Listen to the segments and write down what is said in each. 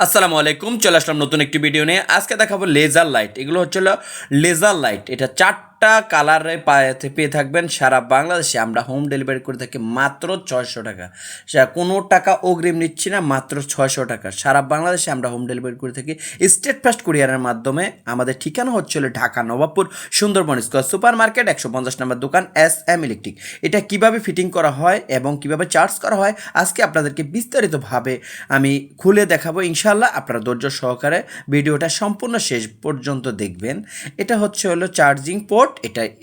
আসসালামু আলাইকুম, চলে আসলাম নতুন একটি ভিডিও নিয়ে। আজকে দেখাবো লেজার লাইট। এগুলো হচ্ছে লেজার লাইট। এটা 4টা কালারে পেয়ে থাকবেন সারা বাংলাদেশে। আমরা হোম ডেলিভারি করে থাকি মাত্র 600 টাকা। কোনো টাকা অগ্রিম নিচ্ছি না, মাত্র 600 টাকা। সারা বাংলাদেশে আমরা হোম ডেলিভারি করে থাকি স্টেট ফাস্ট কুরিয়ারের মাধ্যমে। আমাদের ঠিকানা হচ্ছে Dhaka Nawabpur Sundarban square super market 150 নম্বর দোকান SM ইলেকট্রিক। এটা কিভাবে ফিটিং করা হয় এবং কিভাবে চার্জ করা হয় আজকে আপনাদেরকে বিস্তারিতভাবে আমি খুলে দেখাবো ইনশাল্লাহ। আপনারা ধৈর্য সহকারে ভিডিওটা সম্পূর্ণ শেষ পর্যন্ত দেখবেন। এটা হচ্ছে চার্জিং পোর্ট।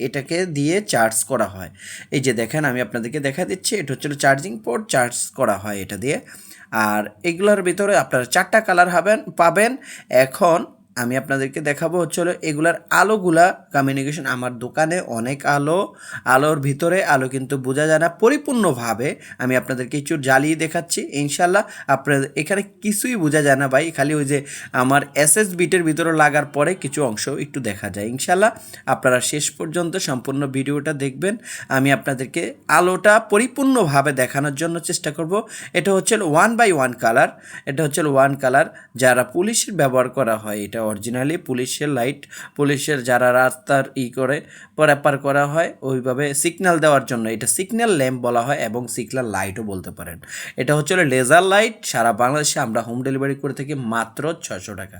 এটাকে দিয়ে চার্জ করা হয়। এই যে দেখেন, আমি আপনাদেরকে দেখা দিচ্ছি। এটা হচ্ছে চার্জিং পোর্ট, চার্জ করা হয় এটা দিয়ে। আর এগুলোর ভিতরে আপনারা 4টা কালার পাবেন। এখন আমি আপনাদেরকে দেখাবো এগুলার আলোগুলা কমিউনিকেশন। আমার দোকানে অনেক আলোর ভিতরে আলো কিন্তু বোঝা যায় না পরিপূর্ণভাবে। আমি আপনাদেরকে একটু জ্বালিয়ে দেখাচ্ছি ইনশাল্লাহ। আপনাদের এখানে কিছুই বোঝা যায় না ভাই, খালি ওই যে আমার SS বিটের ভিতরে লাগার পরে কিছু অংশ একটু দেখা যায় ইনশাল্লাহ। আপনারা শেষ পর্যন্ত সম্পূর্ণ ভিডিওটা দেখবেন। আমি আপনাদেরকে আলোটা পরিপূর্ণভাবে দেখানোর জন্য চেষ্টা করব। এটা হচ্ছে 1/1 কালার। এটা হচ্ছে 1 কালার যারা পুলিশের ব্যবহার করা হয়। এটা অরিজিনালি পুলিশের লাইট। পুলিশের যারা রাস্তার করে পারাপার করা হয় ওইভাবে সিগন্যাল দেওয়ার জন্য এটা সিগন্যাল ল্যাম্প বলা হয় এবং সিগন্যাল লাইটও বলতে পারেন। এটা হচ্ছে লেজার লাইট। সারা বাংলাদেশে আমরা হোম ডেলিভারি করে থাকি মাত্র 600 টাকা।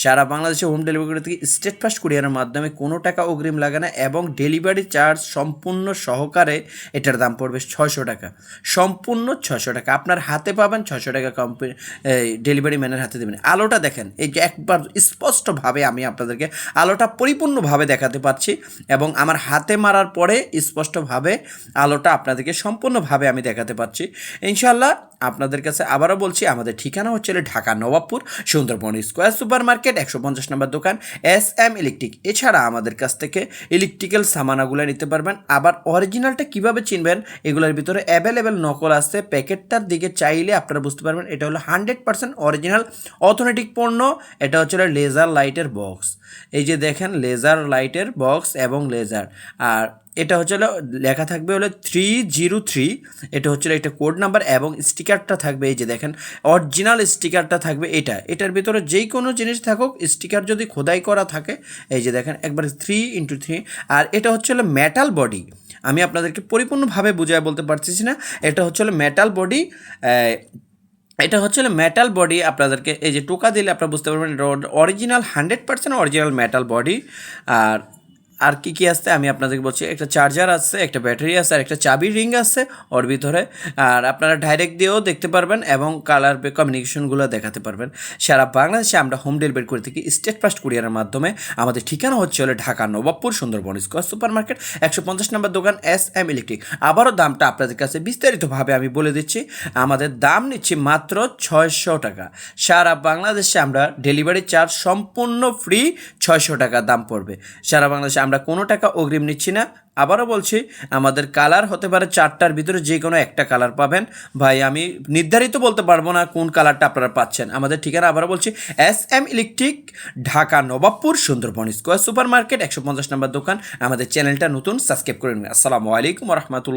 সারা বাংলাদেশে হোম ডেলিভারি করে থাকি স্টেট ফাস্ট কুরিয়ারের মাধ্যমে। কোনো টাকা অগ্রিম লাগে না এবং ডেলিভারি চার্জ সম্পূর্ণ সহকারে এটার দাম পড়বে 600 টাকা। সম্পূর্ণ 600 টাকা আপনার হাতে পাবেন। 600 টাকা ডেলিভারি ম্যানের হাতে দেবেন। আলোটা দেখেন, এই যে একবার স্পষ্টভাবে আমি আপনাদেরকে আলোটা পরিপূর্ণভাবে দেখাতে পারছি এবং আমার হাতে মারার পরে স্পষ্টভাবে আলোটা আপনাদেরকে সম্পূর্ণভাবে আমি দেখাতে পারছি ইনশাল্লাহ। আপনাদের কাছে আবারও বলছি, আমাদের ঠিকানা হচ্ছে Dhaka Nawabpur Sundarban square super market 150 নম্বর দোকান SM ইলেকট্রিক। এছাড়া আমাদের কাছ থেকে ইলেকট্রিক্যাল সামানাগুলো নিতে পারবেন। আবার অরিজিনালটা কিভাবে চিনবেন, এগুলোর ভিতরে অ্যাভেলেবেল নকল আছে। প্যাকেটটার দিকে চাইলে আপনারা বুঝতে পারবেন এটা হলো 100% অরিজিনাল অথেন্টিক পণ্য। এটা হচ্ছে লেজার লাইটের বক্স। এই যে দেখেন, লেজার লাইটের বক্স এবং লেজার। আর এটা হচ্ছে লেখা থাকবে 303। এটা হচ্ছে একটা কোড নাম্বার এবং স্টিকারটা থাকবে। এই যে দেখেন, অরিজিনাল স্টিকারটা থাকবে। এটার ভিতরে যেই কোনো জিনিস থাকুক, স্টিকার যদি খোদাই করা থাকে, এই যে দেখেন একবার 3x3। আর এটা হচ্ছে মেটাল বডি। আমি আপনাদেরকে পরিপূর্ণভাবে বুঝায় বলতে পারতেছি না। এটা হচ্ছে মেটাল বডি। এটা হচ্ছে মেটাল বডি। আপনাদেরকে এই যে টোকা দিলে আপনারা বুঝতে পারবেন অরিজিনাল 100% অরিজিনাল মেটাল বডি। আর কি কি আছে আমি আপনাদেরকে বলছি, একটা চার্জার আছে, একটা ব্যাটারি আছে, আর একটা চাবির রিং আছে ওর ভিতরে। আর আপনারা ডাইরেক্ট দিয়েও দেখতে পারবেন এবং কালার কমিউনিকেশনগুলো দেখাতে পারবেন। সারা বাংলাদেশে আমরা হোম ডেলিভারি করে থাকি স্টেট ফাস্ট কুরিয়ারের মাধ্যমে। আমাদের ঠিকানা হচ্ছে Dhaka Nawabpur Sundarban square super market 150 নম্বর দোকান SM ইলেকট্রিক। আবারও দামটা আপনাদের কাছে বিস্তারিতভাবে আমি বলে দিচ্ছি। আমাদের দাম নিচ্ছি মাত্র 600 টাকা। সারা বাংলাদেশে আমরা ডেলিভারি চার্জ সম্পূর্ণ ফ্রি। 600 টাকা দাম পড়বে। সারা বাংলাদেশে আমরা কোনো টাকা অগ্রিম নিচ্ছি না। আবারও বলছি, আমাদের কালার হতে পারে 4টার ভিতরে যে কোনো একটা কালার পাবেন। ভাই আমি নির্ধারিত বলতে পারবো না কোন কালারটা আপনারা পাচ্ছেন। আমাদের ঠিকানা আবারও বলছি, SM electric, Dhaka Nawabpur Sundarban square super market 150 নম্বর দোকান। আমাদের চ্যানেলটা নতুন, সাবস্ক্রাইব করে নিন। আসসালামু আলাইকুম রহমতুল্লাহ।